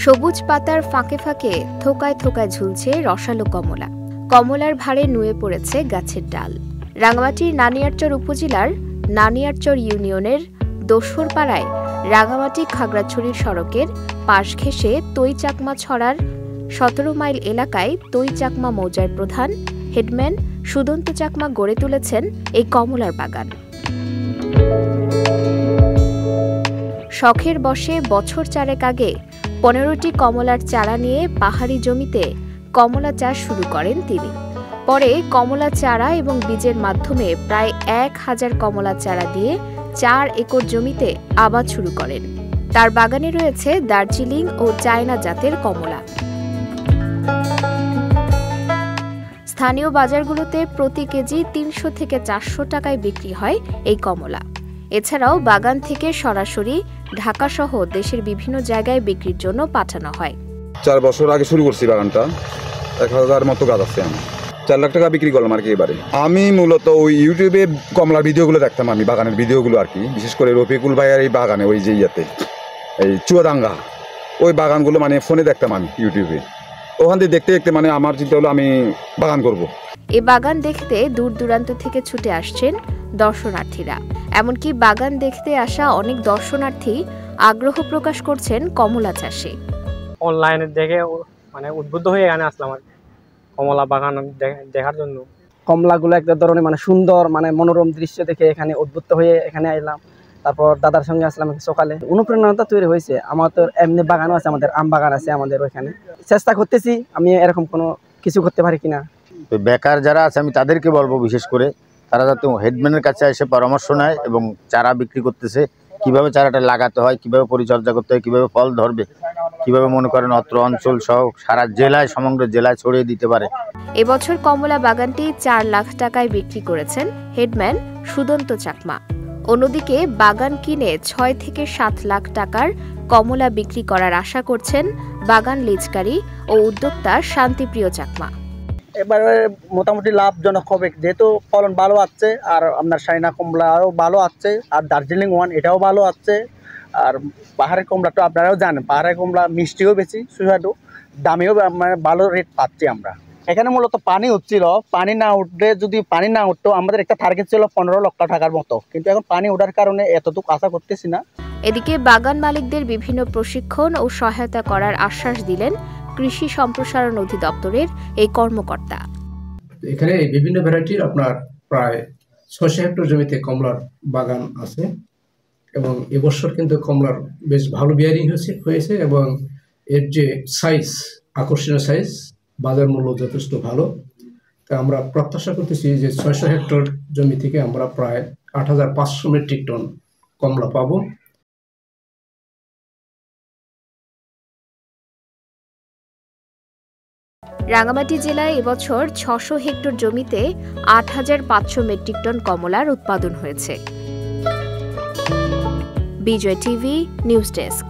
সবুজ পাতার ফাঁকে ফাঁকে থোকায় থোকায় ঝুলছে রসালো কমলা। কমলার ভারে নুয়ে পড়েছে গাছের ডাল। রাঙামাটির নানিয়ারচর উপজেলার নানিয়ারচর ইউনিয়নের দোসরপাড়ায় রাঙামাটি খাগড়াছড়ির সড়কের পাশ ঘেঁষে তৈ চাকমা ছড়ার ১৭ মাইল এলাকায় তৈ চাকমা মৌজার প্রধান হেডম্যান সুদন্ত চাকমা গড়ে তুলেছেন এই কমলার বাগান। শখের বশে বছর চারেক আগে ১৫টি কমলার চারা নিয়ে পাহাড়ি জমিতে কমলা চাষ শুরু করেন তিনি। পরে কমলা চারা এবং বীজের মাধ্যমে প্রায় ১,০০০ কমলা চারা দিয়ে ৪ একর জমিতে আবাদ শুরু করেন। তার বাগানে রয়েছে দার্জিলিং ও চায়না জাতের কমলা। স্থানীয় বাজারগুলোতে প্রতি কেজি ৩০০ থেকে ৪০০ টাকায় বিক্রি হয় এই কমলা। এছাড়াও বাগান থেকে সরাসরি ঢাকা সহ দেশের বিভিন্ন জায়গায় বিক্রির জন্য পাঠানো হয়। ৪ বছর আগে শুরু করছি বাগানটা। ১,০০০ মতো গাছ আছে। আমি ৪ লাখ টাকা বিক্রি করলাম আর কি এবারে। আমি মূলত ওই ইউটিউবে কমলার ভিডিওগুলো দেখতাম, আমি বাগানের ভিডিওগুলো আর কি, বিশেষ করে রফিকুল ভাইয়ের এই বাগানে ওই যে ইয়াতে এই চুয়াডাঙ্গা ওই বাগানগুলো মানে ফোনে দেখতাম আমি ইউটিউবে। ওখান থেকে দেখতে দেখতে মানে আমার চিন্তা হলো আমি বাগান করব। এই বাগান দেখতে দূর দূরান্ত থেকে ছুটে আসছেন দর্শনার্থীরা। এমনকি বাগান দেখতে আসা অনেক দর্শনার্থী আগ্রহ প্রকাশ করছেন কমলা চাষে। অনলাইনে দেখে মানে উদ্বুদ্ধ হয়ে এখানে আসলাম আর কমলা বাগান দেখার জন্য। কমলাগুলো একটা ধরনের মানে সুন্দর মানে মনোরম দৃশ্য দেখে এখানে উদ্বুদ্ধ হয়ে এখানে এলাম। তারপর দাদার সঙ্গে আসলাম সকালে। অনুপ্রেরণাটা তৈরি হয়েছে। আমার তো এমনি বাগানও আছে, আমাদের আম বাগান আছে আমাদের ওইখানে। চেষ্টা করতেছি আমি এরকম কোনো কিছু করতে পারি কিনা। বেকার যারা আছে আমি তাদেরকে বলবো, বিশেষ করে তারা যাতে হেডম্যানের কাছে এসে পরামর্শ নেয় এবং চারা বিক্রি করতেছে, কিভাবে চারাটা লাগাতে হয়, কিভাবে পরিচর্যা করতে হয়, কিভাবে ফল ধরবে, কিভাবে মনে করেন অত্র অঞ্চল সহ সারা জেলায় সমগ্র জেলায় ছড়িয়ে দিতে পারে। এবছর কমলা বাগানটি ৪ লাখ টাকায় বিক্রি করেছেন হেডম্যান সুদন্ত চাকমা। অন্যদিকে বাগান কিনে ৬ থেকে ৭ লাখ টাকার কমলা বিক্রি করার আশা করছেন বাগান লিজকারী ও উদ্যোক্তা শান্তিপ্রিয় চাকমা। এবারে মোটামুটি লাভজনক হবে, যেহেতু ফলন ভালো আসছে, আর আপনার চায়না কমলাও ভালো আসছে, আর দার্জিলিং ওয়ান এটাও ভালো আসছে। আর পাহাড়ের কমলা তো আপনারাও জানেন, পাহাড়ের কমলা মিষ্টিও বেশি, সুস্বাদু, দামেও ভালো রেট পাচ্ছি আমরা। এখানে মূলত পানি উঠছিল, পানি না উঠলে যদি পানি না উঠতো আমাদের একটা টার্গেট ছিল ১৫ লক্ষ টাকার মতো, কিন্তু এখন পানি ওঠার কারণে এতটুকু আশা করতেছি না। এদিকে বাগান মালিকদের বিভিন্ন প্রশিক্ষণ ও সহায়তা করার আশ্বাস দিলেন কৃষি সম্প্রসারণ অধিদপ্তরের এই কর্মকর্তা। এখানে বিভিন্ন ভ্যারাইটির আপনার প্রায় ৬০০ হেক্টর জমিতে কমলার বাগান আছে এবং এবছর কিন্তু কমলার বেশ ভালো বিয়ারিং হয়েছে এবং এর যে সাইজ, আকর্ষণীয় সাইজ, বাজার মূল্য যথেষ্ট ভালো। তা আমরা প্রত্যাশা করতেছি যে ৬০০ হেক্টর জমি থেকে আমরা প্রায় ৮৫০০ মেট্রিক টন কমলা পাবো। রাঙামাটি জেলায় এবছর ৬০০ হেক্টর জমিতে ৮৫০০ মেট্রিক টন কমলার উৎপাদন হয়েছে। বিজয় টিভি নিউজ ডেস্ক।